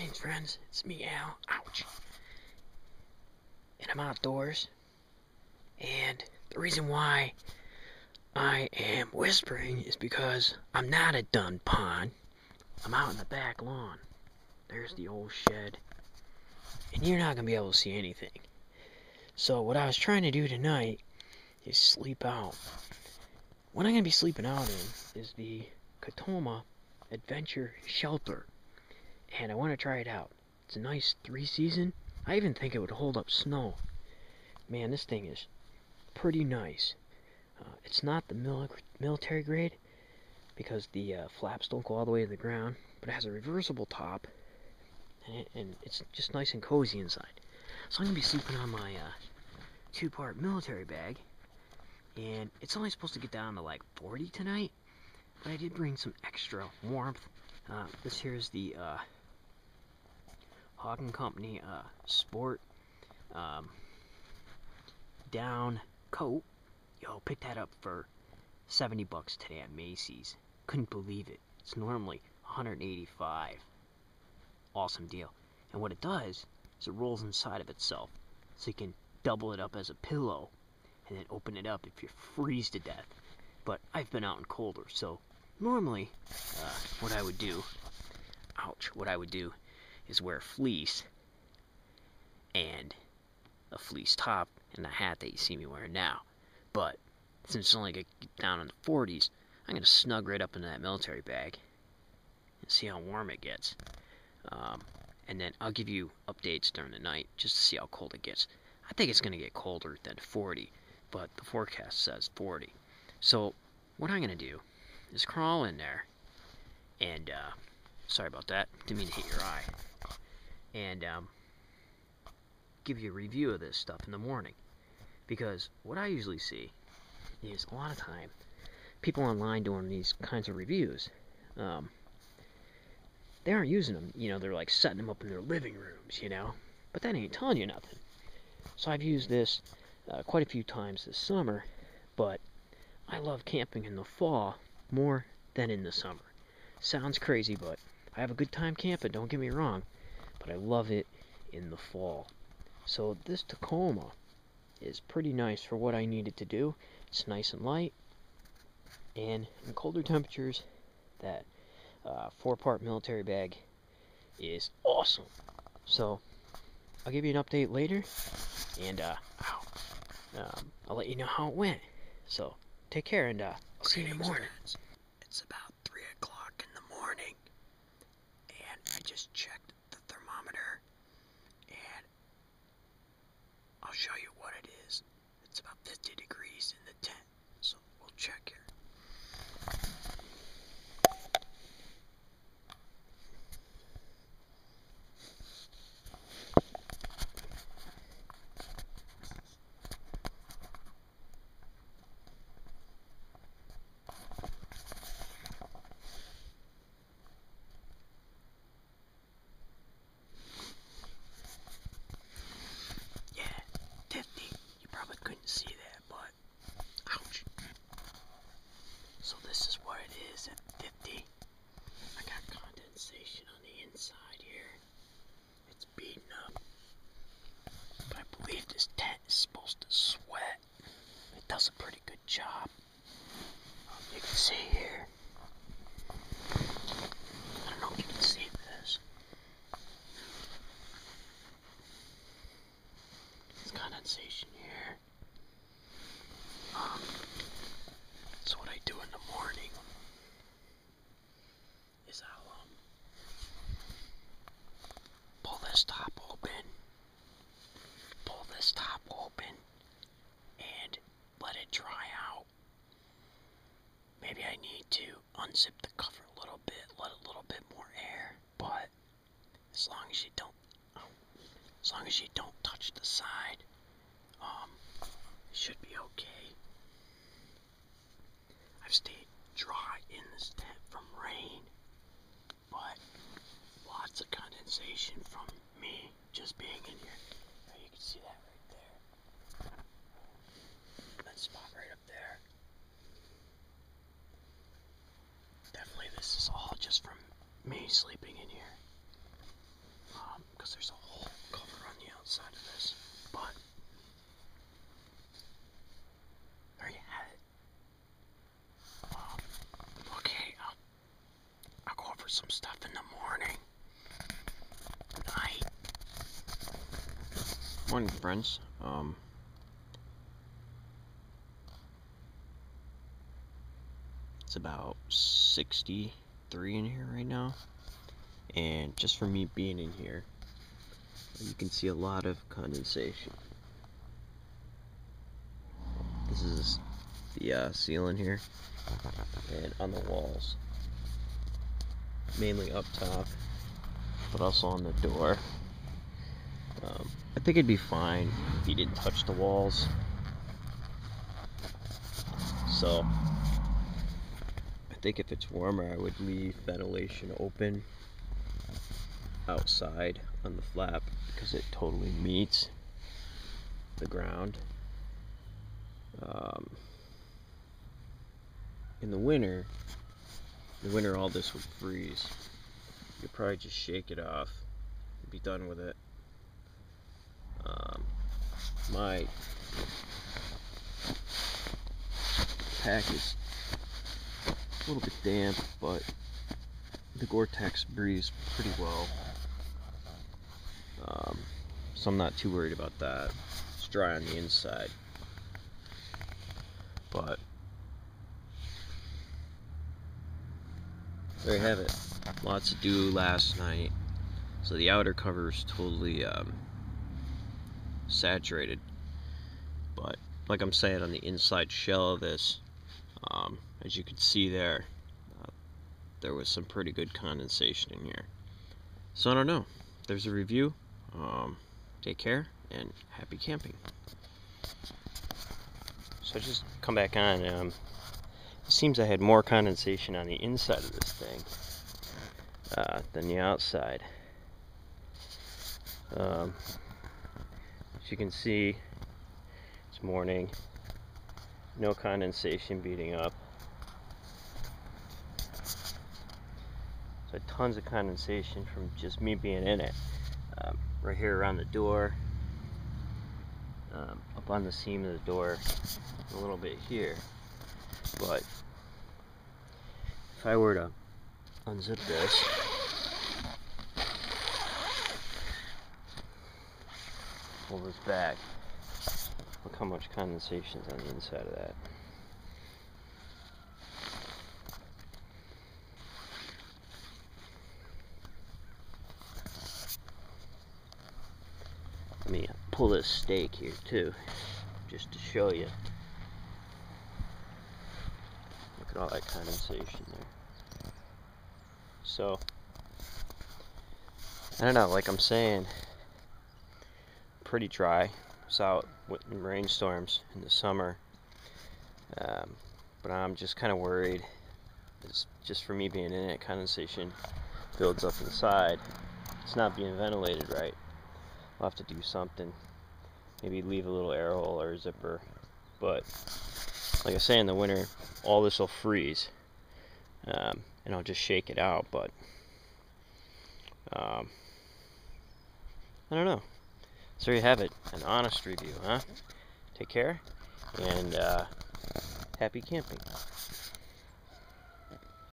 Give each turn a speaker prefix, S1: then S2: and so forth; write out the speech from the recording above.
S1: Greetings, friends. It's me, Al. Ouch. And I'm outdoors. And the reason why I am whispering is because I'm not at Dun Pond. I'm out in the back lawn. There's the old shed. And you're not going to be able to see anything. So what I was trying to do tonight is sleep out. What I'm going to be sleeping out in is the Catoma Adventure Shelter. And I want to try it out. It's a nice 3-season. I even think it would hold up snow. Man, this thing is pretty nice. It's not the military grade because the flaps don't go all the way to the ground, but it has a reversible top, and it's just nice and cozy inside. So I'm going to be sleeping on my 2-part military bag, and it's only supposed to get down to like 40 tonight, but I did bring some extra warmth. This here is the Hawk & Company Sport down coat. Yo, picked that up for $70 today at Macy's. Couldn't believe it. It's normally $185. Awesome deal. And what it does is it rolls inside of itself, so you can double it up as a pillow and then open it up if you freeze to death. But I've been out in colder, so normally what I would do is wear fleece and a fleece top and the hat that you see me wearing now. But since it's only going to get down in the 40s, I'm going to snug right up into that military bag and see how warm it gets. And then I'll give you updates during the night just to see how cold it gets. I think it's going to get colder than 40, but the forecast says 40. So what I'm going to do is crawl in there and, sorry about that, didn't mean to hit your eye, and give you a review of this stuff in the morning. Because what I usually see is a lot of time people online doing these kinds of reviews, they aren't using them, they're like setting them up in their living rooms, but that ain't telling you nothing. So I've used this quite a few times this summer, but I love camping in the fall more than in the summer. Sounds crazy, but I have a good time camping, don't get me wrong, but I love it in the fall. So this Tacoma is pretty nice for what I needed to do. It's nice and light, and in colder temperatures, that 4-part military bag is awesome. So I'll give you an update later, and I'll let you know how it went. So take care, and I'll see you in the morning. It's about 3 o'clock in the morning, and I just checked the thermometer, and I'll show you what it is. It's about 50 degrees in the tent, so we'll check here. Couldn't see that, but ouch. So this is what it is at 50. I got condensation on the inside here. It's beaten up. But I believe this tent is supposed to sweat. It does a pretty good job. You can see here. I don't know if you can see this. It's condensation here. So what I do in the morning is I'll pull this top open, and let it dry out. Maybe I need to unzip the cover a little bit, let a little bit more air, but as long as you don't touch the side, it should be okay. I've stayed dry in this tent from rain, but lots of condensation from me just being in here. Now you can see that right there. That spot right up there. Definitely this is all just from me sleeping in here. some stuff in the morning. Good night. Morning, friends. It's about 63 in here right now, and just for me being in here, you can see a lot of condensation. This is the ceiling here, and on the walls, mainly up top, but also on the door. I think it'd be fine if you didn't touch the walls. So I think if it's warmer, I would leave ventilation open outside on the flap because it totally meets the ground. In the winter, all this would freeze. You'd probably just shake it off and be done with it. My pack is a little bit damp, but the Gore-Tex breathes pretty well. So I'm not too worried about that. It's dry on the inside. But there you have it. Lots to do last night. So the outer cover is totally saturated. But like I'm saying, on the inside shell of this, as you can see there, there was some pretty good condensation in here. So I don't know. There's a review. Take care and happy camping. So I just come back on. It seems I had more condensation on the inside of this thing than the outside. As you can see, it's morning. No condensation beating up. So tons of condensation from just me being in it. Right here around the door, up on the seam of the door, a little bit here. But if I were to unzip this, pull this back, look how much condensation is on the inside of that. Let me pull this stake here too, just to show you. Look at all that condensation there. So, I don't know, like I'm saying, pretty dry. I was out with rainstorms in the summer, but I'm just kind of worried. It's just for me being in it, condensation builds up inside. It's not being ventilated right. I'll have to do something. Maybe leave a little air hole or a zipper. But like I say, in the winter, all this will freeze, and I'll just shake it out. But I don't know. So there you have it, an honest review, huh? Take care, and happy camping.